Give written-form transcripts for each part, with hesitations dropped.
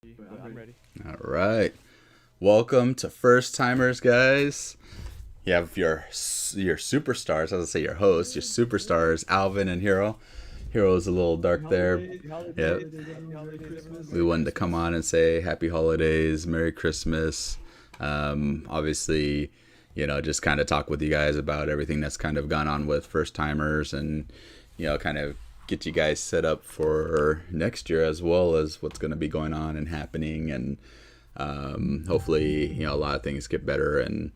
I'm ready. All right. Welcome to First Timers, guys. You have your superstars. I was gonna say your hosts, your superstars, Alvin and Hero. Hero's a little dark there. Happy Yeah, holidays, everyone. Merry Christmas. we wanted to come on and say Happy Holidays, Merry Christmas. Obviously, just kind of talk with you guys about everything that's kind of gone on with first timers, and kind of get you guys set up for next year as well as what's going to be going on and happening, and hopefully a lot of things get better. And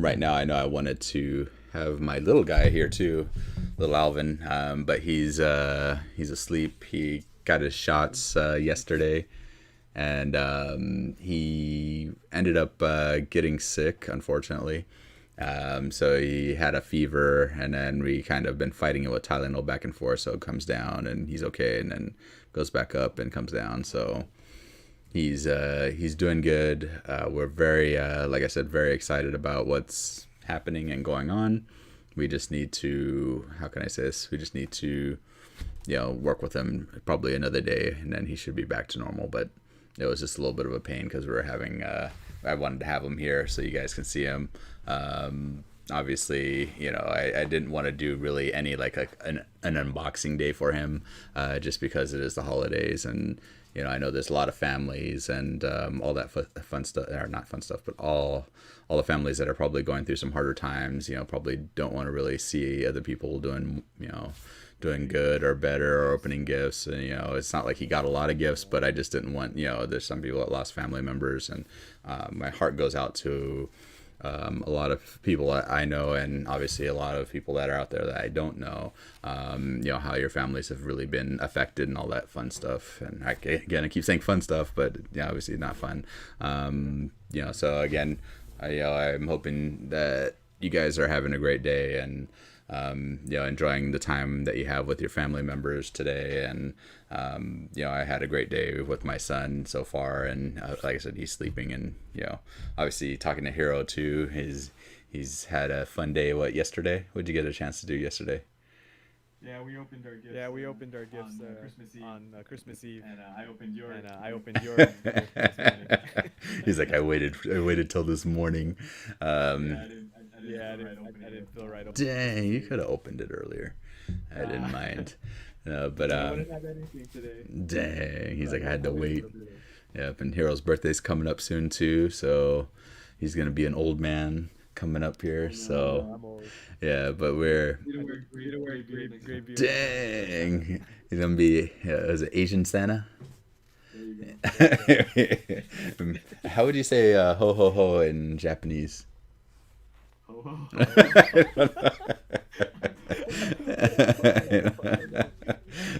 right now I know I wanted to have my little guy here too, little Alvin, but he's asleep. He got his shots yesterday, and he ended up getting sick, unfortunately. So he had a fever, and then we kind of been fighting it with Tylenol back and forth. So it comes down, and he's okay, and then goes back up and comes down. So he's doing good. We're very, like I said, very excited about what's happening and going on. We just need to, how can I say this? We just need to, work with him probably another day, and then he should be back to normal. But it was just a little bit of a pain because we were having, I wanted to have him here so you guys can see him. Obviously, I didn't want to do really any like an unboxing day for him, just because it is the holidays. And I know there's a lot of families and all that fun stuff, or not fun stuff, but all the families that are probably going through some harder times. Probably don't want to really see other people doing good or better or opening gifts. And it's not like he got a lot of gifts, but I just didn't want, there's some people that lost family members, and my heart goes out to a lot of people I know, and obviously a lot of people that are out there that I don't know. How your families have really been affected and all that fun stuff. And I keep saying fun stuff, but obviously not fun. So again, I'm hoping that you guys are having a great day, and enjoying the time that you have with your family members today. And I had a great day with my son so far, and like I said, he's sleeping. And obviously talking to Hero too, he's had a fun day. Yesterday? What'd you get a chance to do yesterday? Yeah, we opened our gifts. On Christmas Eve, On Christmas Eve, and I opened yours. and I opened yours this morning. He's like, I waited till this morning. Yeah, Yeah, I didn't feel right opening. Dang, you could have opened it earlier. I didn't mind. But I wouldn't have anything today. dang, he's like, I had to I'll wait. for today. Yep, and Hero's birthday's coming up soon too, so he's gonna be an old man coming up here. So I'm old. yeah, but we're You don't wear You don't wear green. gray beard. dang, he's gonna be is it Asian Santa? There you go. How would you say ho ho ho in Japanese? Ho ho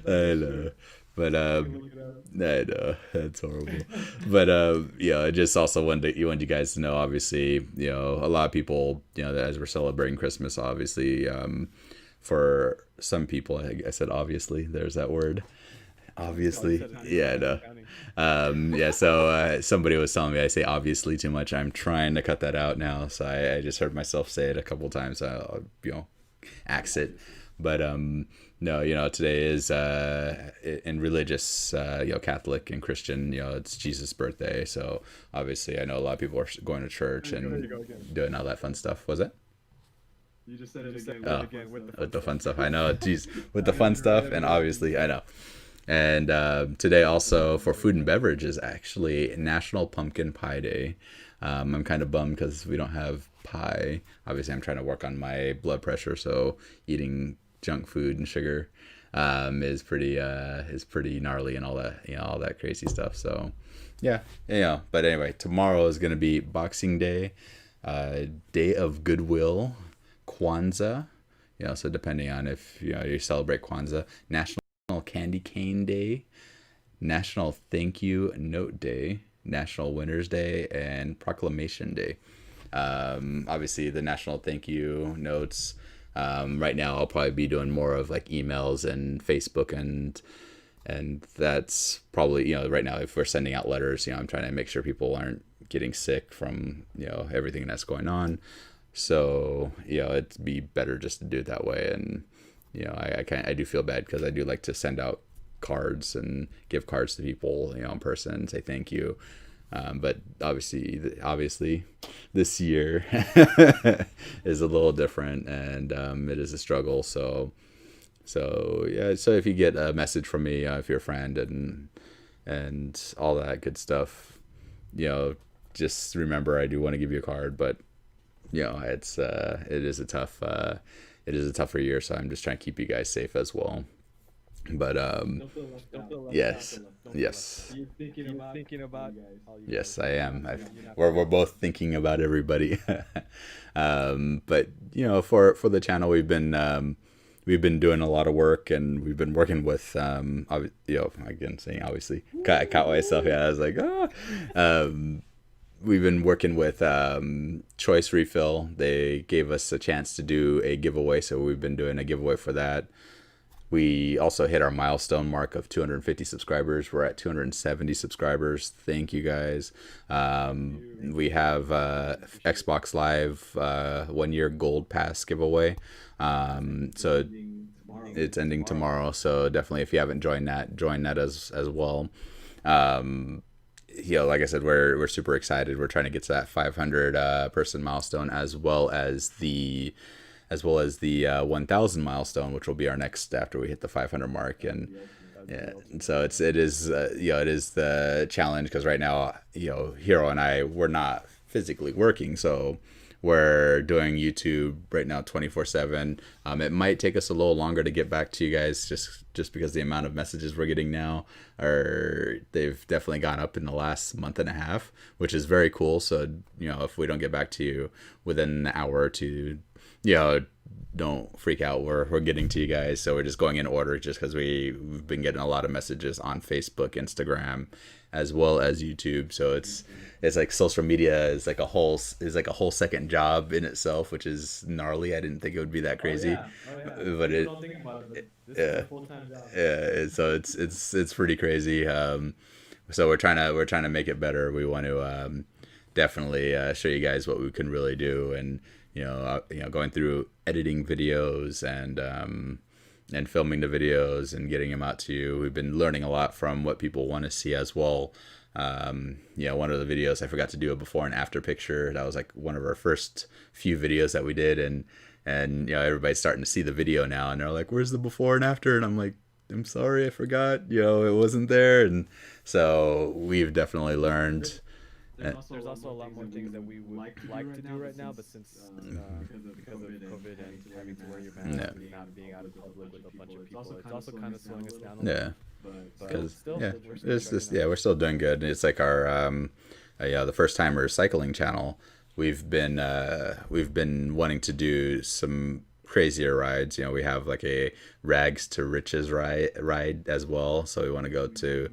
I know, but Look it up. I know that's horrible. But I just also wanted you guys to know. Obviously, a lot of people, that as we're celebrating Christmas, obviously, for some people, I said obviously. There's that word. Oh, you Obviously, said it. yeah, I know. Counting. Yeah, so somebody was telling me I say obviously too much. I'm trying to cut that out now. So I just heard myself say it a couple times. I'll, axe it. But no, today is in religious, Catholic and Christian, it's Jesus' birthday. So obviously, I know a lot of people are going to church There and you go again. doing all that fun stuff. Was it? You just said You it just said again. it Oh, again with the with the fun fun stuff. stuff. I know, geez, with the fun stuff, and obviously, I know. And today also for food and beverage is actually National Pumpkin Pie Day. I'm kind of bummed because we don't have pie. Obviously, I'm trying to work on my blood pressure, so eating junk food and sugar is pretty gnarly and all that, all that crazy stuff. So yeah, But anyway, tomorrow is gonna be Boxing Day, Day of Goodwill, Kwanzaa. So depending on if you celebrate Kwanzaa, National Candy Cane Day, National Thank You Note Day, National Winners Day, and Proclamation Day. Obviously, the National Thank You Notes. Right now, I'll probably be doing more of like emails and Facebook, and that's probably right now if we're sending out letters, I'm trying to make sure people aren't getting sick from everything that's going on. So it'd be better just to do it that way. And I do feel bad because I do like to send out cards and give cards to people, in person and say thank you. But obviously, this year is a little different, and it is a struggle. So yeah. So if you get a message from me, if you're a friend and all that good stuff, just remember I do want to give you a card, but it is a tougher year. So I'm just trying to keep you guys safe as well. But Don't feel left out. yes, Don't feel yes. You're thinking about all you Yes, guys. I am. You're not We're both thinking about everybody. But for the channel, we've been doing a lot of work, and we've been working with again saying obviously caught myself. Yeah, I was like we've been working with Choice Refill. They gave us a chance to do a giveaway, so we've been doing a giveaway for that. We also hit our milestone mark of 250 subscribers. We're at 270 subscribers. Thank you guys. We have Xbox Live 1 year gold pass giveaway. So it's ending tomorrow. So definitely, if you haven't joined that, join that as well. Like I said, we're super excited. We're trying to get to that 500 person milestone, as well as the 1,000 milestone, which will be our next after we hit the 500 mark. And yeah, so it is the challenge, because right now, Hero and I, we're not physically working, so we're doing YouTube right now 24/7. It might take us a little longer to get back to you guys, just because the amount of messages we're getting now they've definitely gone up in the last month and a half, which is very cool. So if we don't get back to you within an hour or two, don't freak out. We're getting to you guys. So we're just going in order, just because we've been getting a lot of messages on Facebook, Instagram, as well as YouTube. So it's like social media is like a whole second job in itself, which is gnarly. I didn't think it would be that crazy. But People don't think about it. This is a full-time job. yeah. So it's pretty crazy. So we're trying to make it better. We want to definitely show you guys what we can really do, and going through editing videos and filming the videos and getting them out to you. We've been learning a lot from what people want to see as well. One of the videos, I forgot to do a before and after picture. That was like one of our first few videos that we did, and everybody's starting to see the video now, and they're like, "Where's the before and after?" And I'm like, "I'm sorry, I forgot. It wasn't there." And so we've definitely learned. There's also a lot more things that we would like to do right now, but since because of COVID and having to wear your mask and not being out of the public with a bunch of people, it's also kind of slowing us down a little. Yeah. Because We're we're still doing good. It's like our the First Timers cycling channel. We've been wanting to do some crazier rides. We have like a rags to riches ride as well. So we want to go to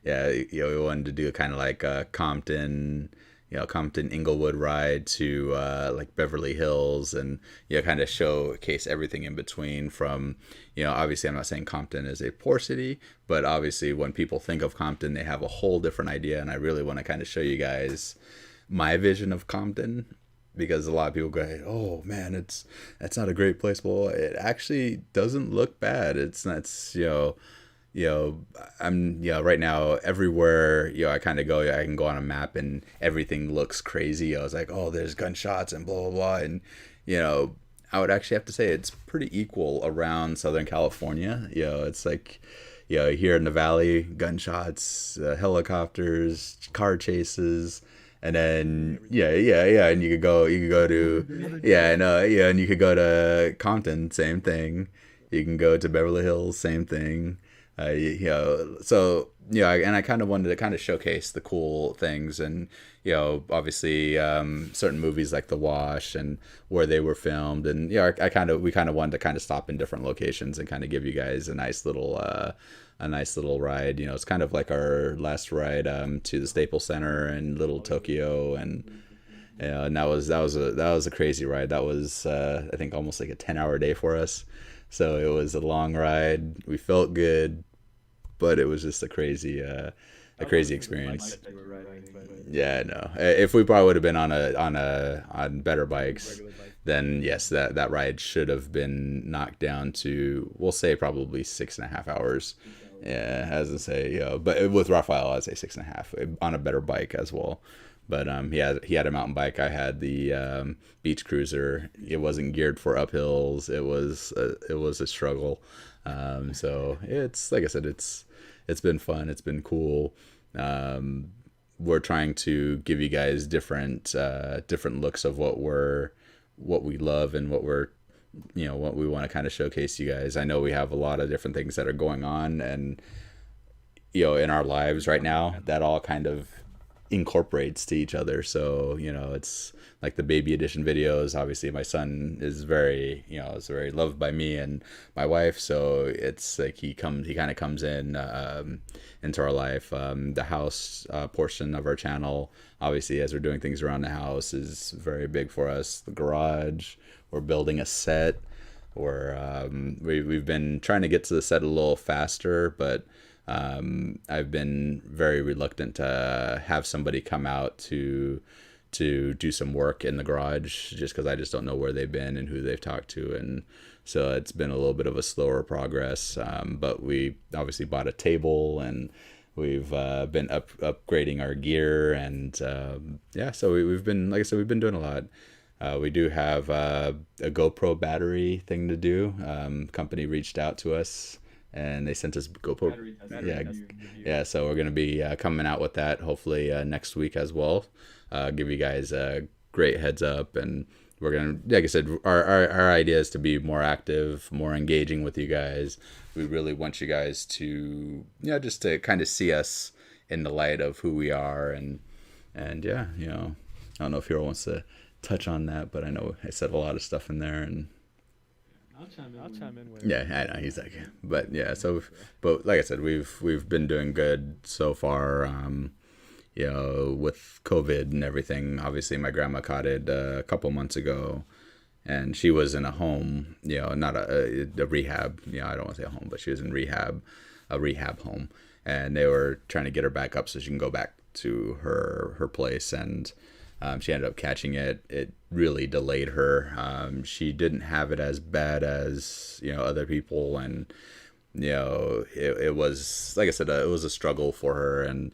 we wanted to do kind of like a Compton Inglewood ride to like Beverly Hills, and kind of showcase everything in between. From obviously, I'm not saying Compton is a poor city, but obviously when people think of Compton, they have a whole different idea, and I really want to kind of show you guys my vision of Compton, because a lot of people go, "Oh man, that's not a great place." Well, it actually doesn't look bad. I'm right now everywhere I kind of go, I can go on a map and everything looks crazy. I was like, "Oh, there's gunshots and blah blah blah," and I would actually have to say it's pretty equal around Southern California. It's like here in the valley, gunshots, helicopters, car chases. And then and you could go to and you could go to Compton, same thing. You can go to Beverly Hills, same thing. So and I kind of wanted to kind of showcase the cool things, and obviously certain movies like The Wash and where they were filmed, and we kind of wanted to kind of stop in different locations and kind of give you guys a nice little ride. It's kind of like our last ride to the Staples Center and Little Tokyo, and and that was a crazy ride. That was I think almost like a 10-hour day for us. So it was a long ride. We felt good, but it was just a crazy experience. Yeah, no. If we probably would have been on better bikes, then yes, that ride should have been knocked down to, we'll say, probably 6.5 hours. Yeah, as I say, but with Raphael, I'd say 6.5 on a better bike as well. But he had a mountain bike. I had the beach cruiser. It wasn't geared for uphills. It was a struggle. So it's like I said, it's been fun. It's been cool. We're trying to give you guys different looks of what we love and what we want to kind of showcase to you guys. I know we have a lot of different things that are going on, and in our lives right now that all kind of incorporates to each other. So it's like the baby edition videos. Obviously my son is very loved by me and my wife, so it's like he kind of comes in into our life. The house portion of our channel, obviously, as we're doing things around the house, is very big for us. The garage, we're building a set. We've been trying to get to the set a little faster, but I've been very reluctant to have somebody come out to do some work in the garage, just because I just don't know where they've been and who they've talked to, and so it's been a little bit of a slower progress. But we obviously bought a table, and we've been upgrading our gear, and so we've been, like I said, we've been doing a lot. We do have a GoPro battery thing to do. Company reached out to us, and they sent us GoPro. Yeah. So we're gonna be coming out with that hopefully next week as well. Give you guys a great heads up, and we're gonna, like I said, our idea is to be more active, more engaging with you guys. We really want you guys to just to kind of see us in the light of who we are, and I don't know if Hero wants to touch on that, but I know I said a lot of stuff in there, and I'll chime in with yeah, I know he's like, but yeah. So, but like I said, we've been doing good so far. With COVID and everything. Obviously, my grandma caught it a couple months ago, and she was in a home. Not a rehab. I don't want to say a home, but she was in a rehab home, and they were trying to get her back up so she can go back to her place, and she ended up catching it. It really delayed her. She didn't have it as bad as other people, and it was, like I said, it was a struggle for her, and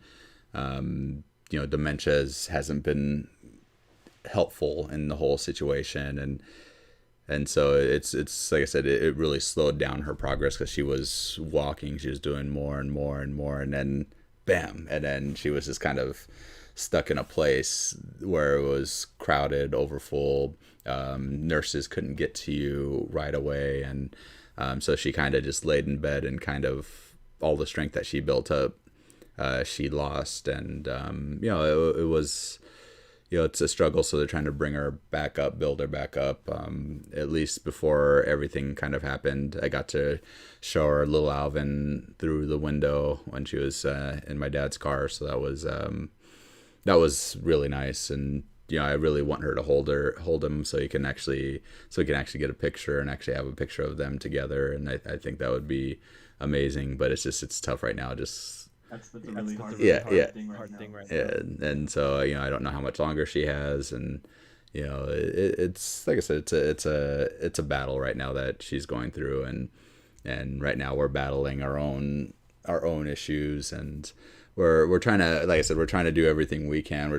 dementia hasn't been helpful in the whole situation, and so it's like I said, it really slowed down her progress, because she was walking, she was doing more and more and more, and then bam, and then she was just kind of stuck in a place where it was crowded, overfull. Nurses couldn't get to you right away, and so she kind of just laid in bed, and kind of all the strength that she built up, she lost, and it was, it's a struggle. So they're trying to bring her back up, build her back up. At least before everything kind of happened, I got to show her little Alvin through the window when she was in my dad's car, so that was really nice. And I really want her to hold him, so he can actually get a picture, and actually have a picture of them together, and I think that would be amazing. But it's tough right now. That's a really hard thing right now. And so I don't know how much longer she has, and it's like I said, it's a battle right now that she's going through, and right now we're battling our own issues, and we're trying to, like I said, we're trying to do everything we can.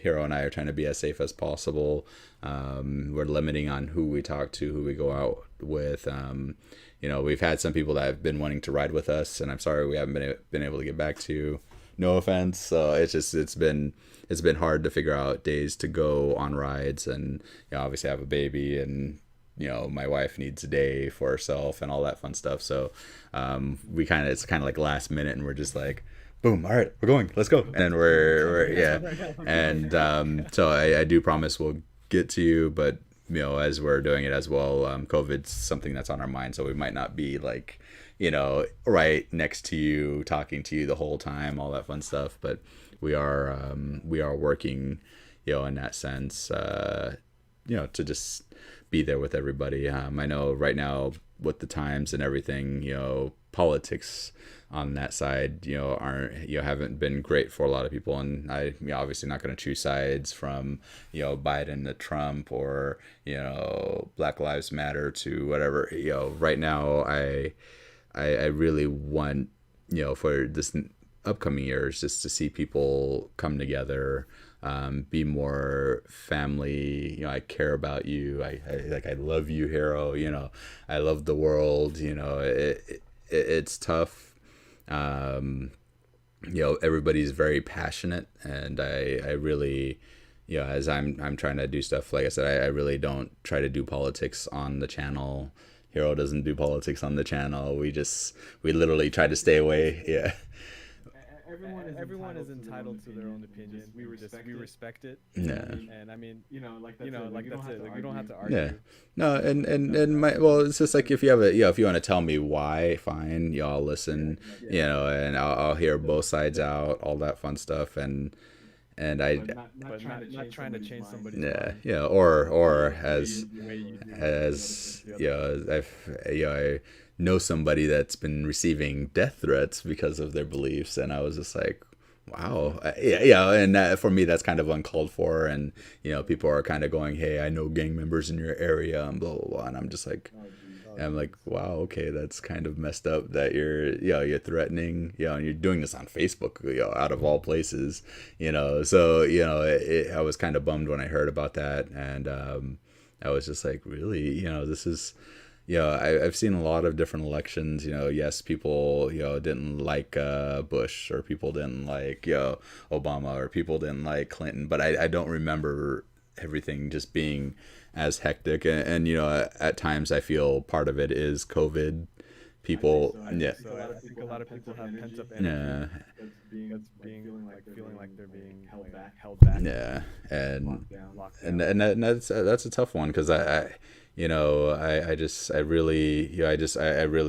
Hero and I are trying to be as safe as possible. We're limiting on who we talk to, who we go out with. We've had some people that have been wanting to ride with us, and I'm sorry we haven't been able to get back to. No offense. So it's been hard to figure out days to go on rides, and obviously I have a baby, and my wife needs a day for herself and all that fun stuff. So it's kind of like last minute, and we're just like, boom, all right, we're going, let's go. And we're and so I do promise we'll get to you, but as we're doing it as well, COVID's something that's on our mind, so we might not be like right next to you, talking to you the whole time, all that fun stuff, but we are working in that sense, to just be there with everybody. I know right now with the times and everything, politics on that side, haven't been great for a lot of people, and I obviously not going to choose sides from Biden to Trump, or Black Lives Matter to whatever. Right now I really want for this upcoming years, just to see people come together, be more family. I care about you. I love you, Hero. I love the world. It's tough. Everybody's very passionate, and I really, as I'm trying to do stuff, like I said, I really don't try to do politics on the channel. Hero doesn't do politics on the channel. We literally try to stay away. Yeah. Everyone is entitled to their own opinion. We respect it. Yeah. And I mean, like that's it. Like, we don't have to argue. Yeah. No, and it's just like, if you have if you want to tell me why, fine. I'll listen. And I'll hear both sides out, all that fun stuff, and not trying to change somebody's mind. Yeah. Or as I know somebody that's been receiving death threats because of their beliefs, and I was just like, wow. And for me, that's kind of uncalled for. And people are kind of going, hey, I know gang members in your area, and blah blah blah. And I'm just like, I'm like, wow, okay, that's kind of messed up that you're threatening, and you're doing this on Facebook, out of all places, so I was kind of bummed when I heard about that. And I was just like, really, this is, I've seen a lot of different elections. Yes, people didn't like Bush, or people didn't like Obama, or people didn't like Clinton, but I don't remember everything just being as hectic. And at times I feel part of it is COVID. People, I think a lot of people have pent up energy. That's feeling like they're being held back. Yeah, and Locked down. that's a tough one, because I really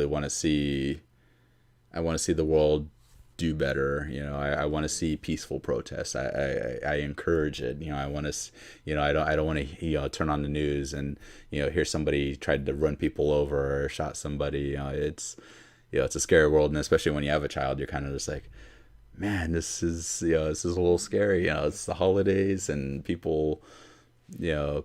want to see, the world do better. I want to see peaceful protests. I encourage it. I want to, I don't want to, turn on the news and, hear somebody tried to run people over or shot somebody. It's a scary world. And especially when you have a child, you're kind of just like, man, this is a little scary. It's the holidays, and people are,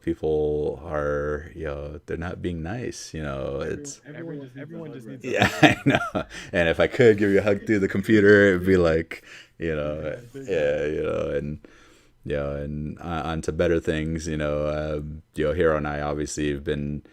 they're not being nice. It's Everyone just needs. yeah, I know. And if I could give you a hug through the computer, it'd be like, and on to better things. Hero and I obviously have been,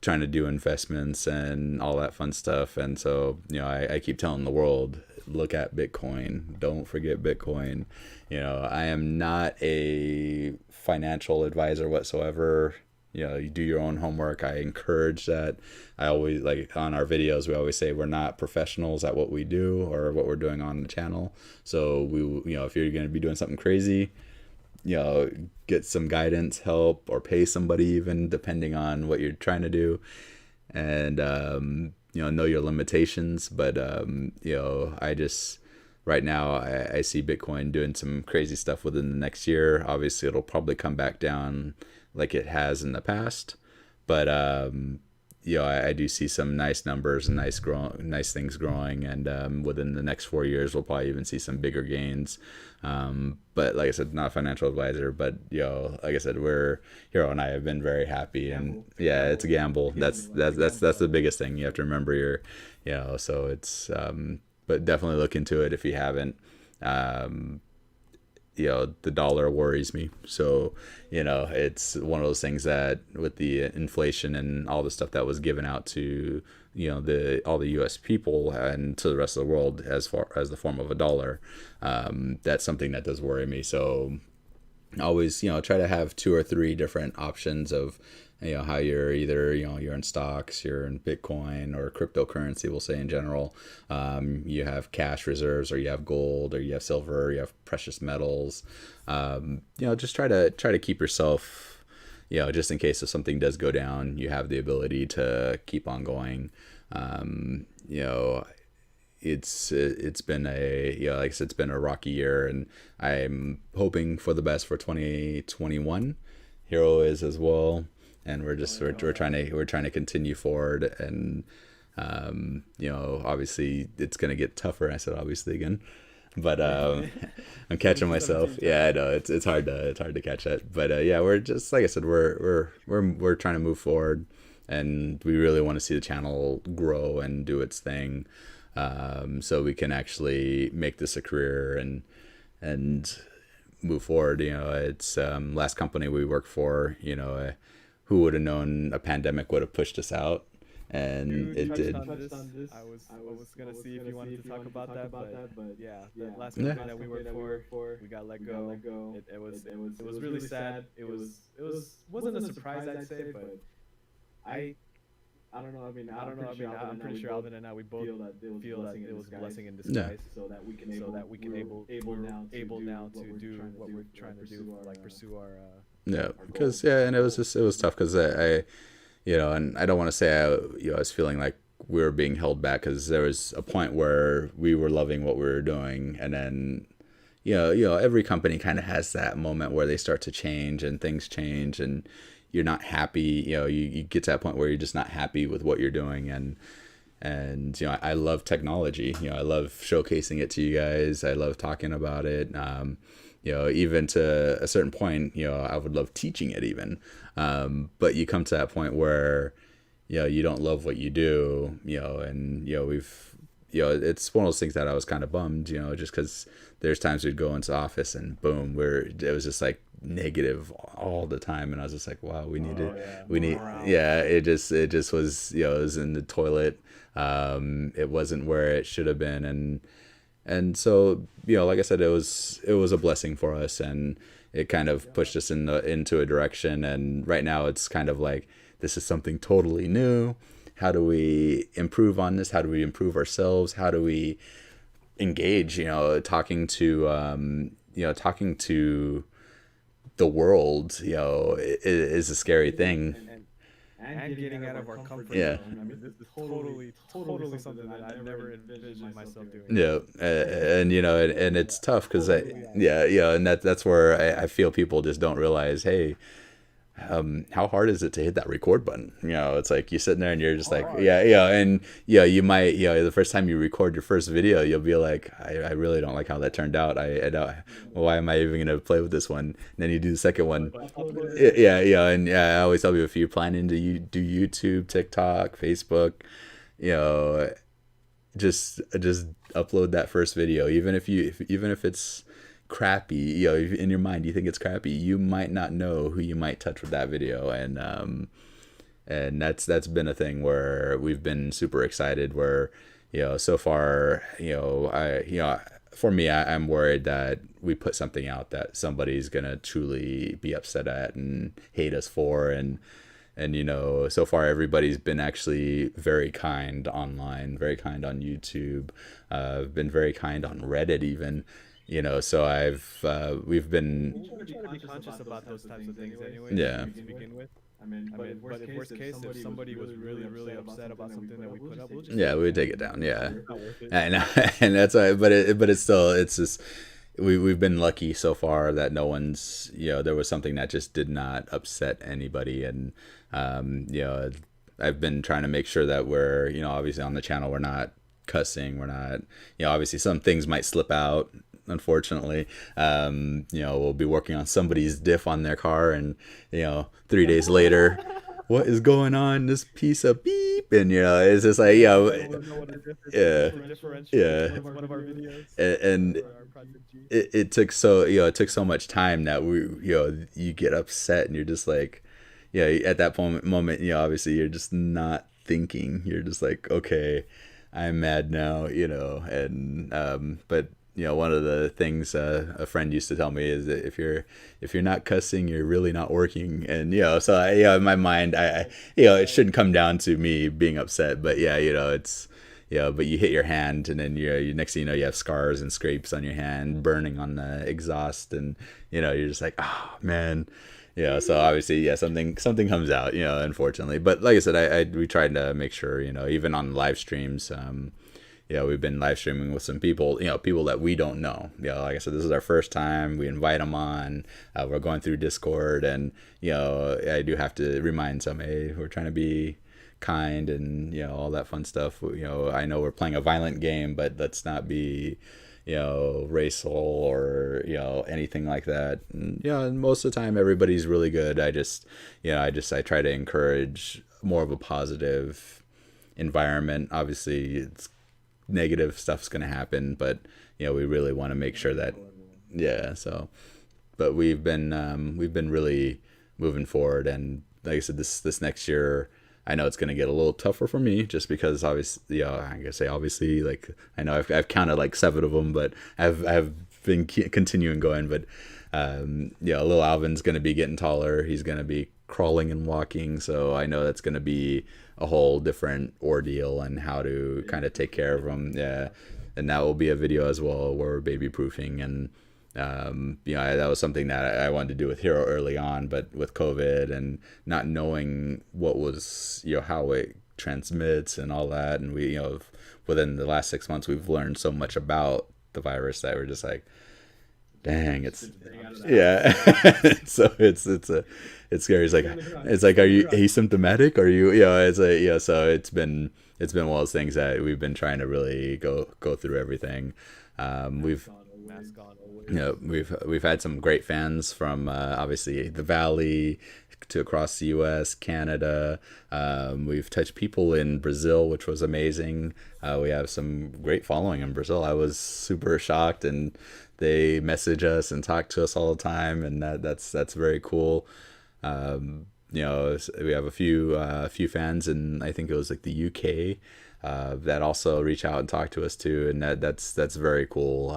trying to do investments and all that fun stuff. And so, I keep telling the world, look at Bitcoin. Don't forget Bitcoin. I am not a financial advisor whatsoever. You do your own homework. I encourage that. I always, like, on our videos, we always say we're not professionals at what we do or what we're doing on the channel. So we, if you're going to be doing something crazy, get some guidance, help, or pay somebody, even depending on what you're trying to do. And, know your limitations. But, right now, I see Bitcoin doing some crazy stuff within the next year. Obviously, it'll probably come back down like it has in the past. But, I do see some nice numbers and nice things growing. And within the next 4 years, we'll probably even see some bigger gains. But like I said, not a financial advisor, but, like I said, Hero and I have been very happy. And yeah, it's a gamble. That's the biggest thing. You have to remember so it's, but definitely look into it if you haven't. The dollar worries me. So, it's one of those things that with the inflation and all the stuff that was given out to, all the U.S. people and to the rest of the world as far as the form of a dollar, that's something that does worry me. So always, try to have 2 or 3 different options of, how you're either, you're in stocks, you're in Bitcoin or cryptocurrency, we'll say in general. You have cash reserves, or you have gold, or you have silver, or you have precious metals. Just try to keep yourself, just in case if something does go down, you have the ability to keep on going. It's been like I said, it's been a rocky year, and I'm hoping for the best for 2021. Hero is as well. And we're trying to continue forward, and obviously it's gonna get tougher. I said obviously again, but I'm catching myself. Yeah, I know it's hard to catch that, but we're just, like I said, we're trying to move forward, and we really want to see the channel grow and do its thing. so we can actually make this a career and move forward. It's last company we worked for. Who would have known a pandemic would have pushed us out, and it did. On this. I was gonna see if you wanted to talk about that, but yeah, the last company that we worked for, we got let go. It was really sad. It wasn't a surprise, I'd say, but I don't know. I'm pretty sure Alvin and I, we both feel that it was a blessing in disguise, so that we can able now to do what we're trying to do, like pursue our because and it was tough because I and I don't want to say I was feeling like we were being held back, because there was a point where we were loving what we were doing, and then every company kind of has that moment where they start to change and things change and you're not happy. You get to that point where you're just not happy with what you're doing, and I love technology. I love showcasing it to you guys. I love talking about it. Even to a certain point, I would love teaching it even. But you come to that point where you don't love what you do, and it's one of those things that I was kind of bummed, just because there's times we'd go into office and boom, it was just like negative all the time, and I was just like, wow, we need it just was, it was in the toilet. It wasn't where it should have been, and so like I said, it was a blessing for us, and it kind of pushed us into a direction, and right now it's kind of like, this is something totally new. How do we improve on this? How do we improve ourselves? How do we engage? Talking to the world, is a scary thing. And getting out of our comfort zone. I mean, this is totally something that I've never envisioned myself doing. Yeah, and it's tough because and that's where I feel people just don't realize, hey, how hard is it to hit that record button? It's like you're sitting there and you're just like, and you might, the first time you record your first video, you'll be like, I really don't like how that turned out. I don't, why am I even gonna play with this one? And then you do the second one, and I always tell people, if you're planning to do YouTube, TikTok, Facebook, just upload that first video, even if it's crappy, in your mind you think it's crappy, you might not know who you might touch with that video, and that's been a thing where we've been super excited, where so far, for me, I'm worried that we put something out that somebody's gonna truly be upset at and hate us for, and so far everybody's been actually very kind online, very kind on YouTube, been very kind on Reddit even. So we've been trying to be conscious about those types of things anyway. Yeah. To begin with. I mean, but in worst case, if somebody was really upset about something that we put up, we'll just we'd take it down. Yeah, and that's why. But it's just we've been lucky so far that no one's there was something that just did not upset anybody, and I've been trying to make sure that we're obviously on the channel we're not cussing, we're not obviously some things might slip out. Unfortunately, we'll be working on somebody's diff on their car, and 3 days later, what is going on? This piece of beep, and it's just like one of our videos. And it took so much time that you get upset, and you're just like, at that moment, obviously you're just not thinking. You're just like, okay, I'm mad now, and but. One of the things a friend used to tell me is that if you're not cussing, you're really not working. And so in my mind, it shouldn't come down to me being upset, but it's but you hit your hand, and then you next thing you have scars and scrapes on your hand, burning on the exhaust, and you're just like, oh man. So obviously, something comes out, unfortunately. But like I said, we tried to make sure, even on live streams, we've been live streaming with some people, people that we don't know. Like I said, this is our first time. We invite them on. We're going through Discord, and I do have to remind some, hey, we're trying to be kind, and all that fun stuff. I know we're playing a violent game, but let's not be racial or anything like that. And most of the time everybody's really good. I try to encourage more of a positive environment. Obviously, it's negative stuff's going to happen, but we really want to make sure that, so, but we've been really moving forward. And like I said, this next year, I know it's going to get a little tougher for me, just because obviously, I'm gonna say obviously, like, I know I've counted like 7 of them, but I've been continuing going. But little Alvin's going to be getting taller. He's going to be crawling and walking, so I know that's going to be a whole different ordeal on how to kind of take care of him. Yeah, and that will be a video as well where we're baby proofing. And that was something that I wanted to do with Hero early on, but with COVID and not knowing what was, how it transmits and all that, and we, within the last 6 months, we've learned so much about the virus that we're just like, dang, it's so it's scary. It's like, are you asymptomatic? Are you, so it's been one of those things that we've been trying to really go through everything. We've had some great fans from obviously the Valley to across the U.S., Canada. We've touched people in Brazil, which was amazing. We have some great following in Brazil. I was super shocked, and they message us and talk to us all the time, and that's very cool. We have a few fans, and I think it was like the UK that also reach out and talk to us too, and that's very cool.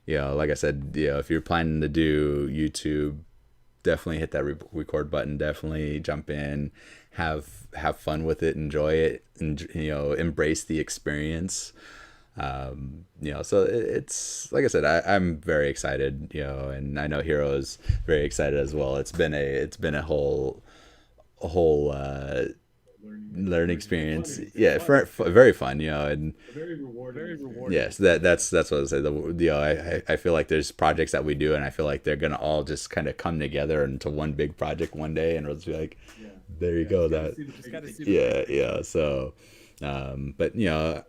Like I said, if you're planning to do YouTube, definitely hit that record button. Definitely jump in, have fun with it, enjoy it, and embrace the experience. So it's like I said, I'm very excited. And I know Hero is very excited as well. It's been a whole learning experience. Very fun, and very rewarding. Yes, that's what I say. I feel like there's projects that we do, and I feel like they're gonna all just kind of come together into one big project one day, and we'll just be like, there you go. So but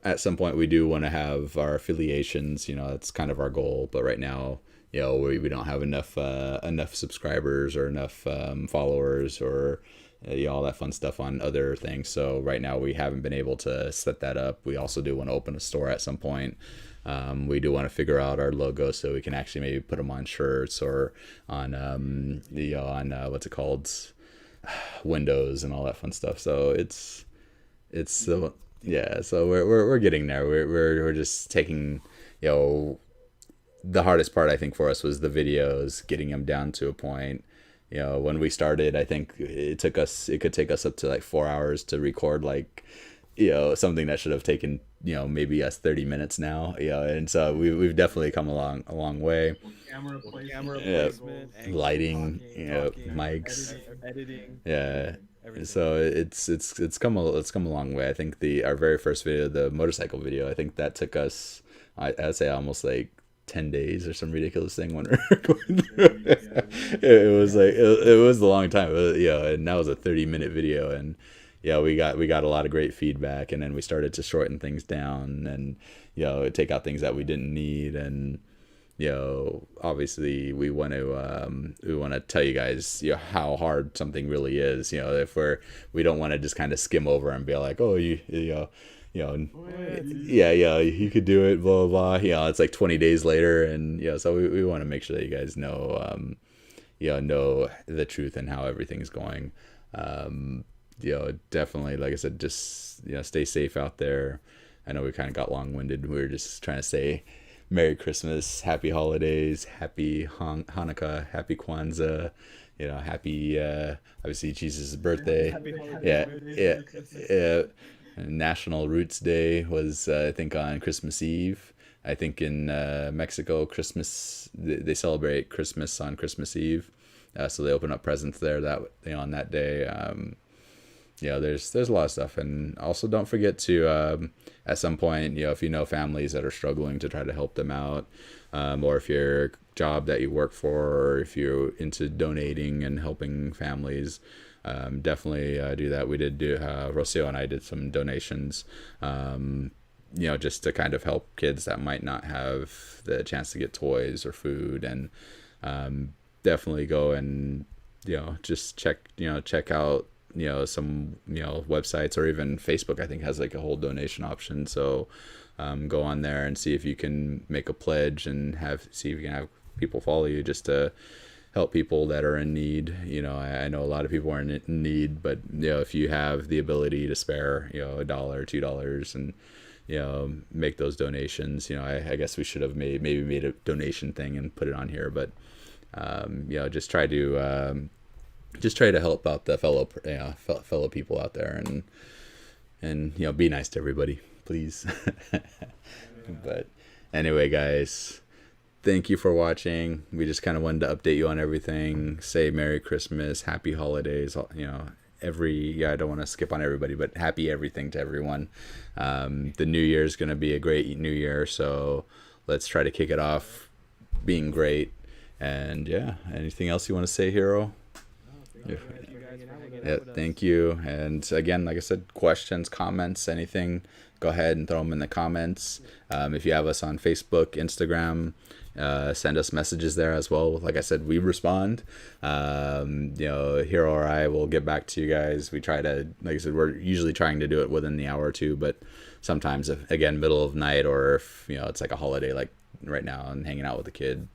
at some point we do want to have our affiliations. That's kind of our goal, but right now, we don't have enough subscribers or enough followers or all that fun stuff on other things. So right now we haven't been able to set that up. We also do want to open a store at some point. We do want to figure out our logo so we can actually maybe put them on shirts or on what's it called, windows and all that fun stuff. So so we're getting there. We're just taking, the hardest part I think for us was the videos, getting them down to a point. When we started, I think it could take us up to like 4 hours to record, like, something that should have taken, maybe us 30 minutes now, and so we've definitely come a long way. Camera placement, lighting, talking, mics, editing, everything. So it's come a long way. I think our very first video, the motorcycle video, I think that took us, I'd say almost like 10 days or some ridiculous thing when we were going through it. It was like it was a long time, and that was a 30-minute video, and we got a lot of great feedback, and then we started to shorten things down and take out things that we didn't need. And obviously we want to tell you guys how hard something really is. If we don't want to just kind of skim over and be like, oh, you could do it, blah blah blah. It's like 20 days later, and so we want to make sure that you guys know the truth and how everything's going. Definitely, like I said, just stay safe out there. I know we kind of got long-winded. We were just trying to say Merry Christmas, Happy Holidays, Happy Hanukkah, Happy Kwanzaa, happy obviously Jesus' birthday. National Roots Day was I think on Christmas Eve. I think in Mexico, Christmas they celebrate Christmas on Christmas Eve, so they open up presents there on that day. There's a lot of stuff, and also don't forget to at some point, if you know families that are struggling, to try to help them out, or if your job that you work for, or if you're into donating and helping families, definitely do that. We did do Rocio and I did some donations, just to kind of help kids that might not have the chance to get toys or food, and definitely go and just check out some websites, or even Facebook I think has like a whole donation option. So go on there and see if you can make a pledge and see if you can have people follow you, just to help people that are in need. I know a lot of people are in need, but if you have the ability to spare $1, $2, and make those donations. I guess we should have maybe made a donation thing and put it on here, but just try to help out the fellow people out there, and be nice to everybody, please. But anyway, guys, thank you for watching. We just kind of wanted to update you on everything, say Merry Christmas, Happy Holidays, I don't want to skip on everybody, but happy everything to everyone. The new year is going to be a great new year, so let's try to kick it off being great. And anything else you want to say, Hero? Yeah, thank you. And again, like I said, questions, comments, anything, go ahead and throw them in the comments. If you have us on Facebook, Instagram, send us messages there as well. Like I said, we respond. Hero or I will get back to you guys. We try to, like I said, we're usually trying to do it within the hour or two, but sometimes, again, middle of night, or if it's like a holiday like right now and hanging out with the kid,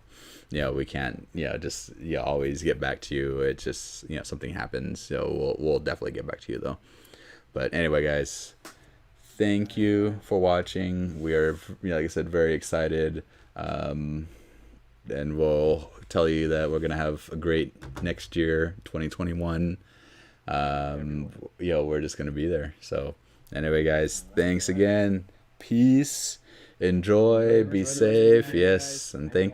we can't just always get back to you. It's just something happens, so we'll definitely get back to you though. But anyway, guys, thank you for watching. We are, like I said, very excited, and we'll tell you that we're gonna have a great next year, 2021. We're just gonna be there. So anyway, guys, thanks again. Peace. Enjoy. Be safe. Yes, and thank you.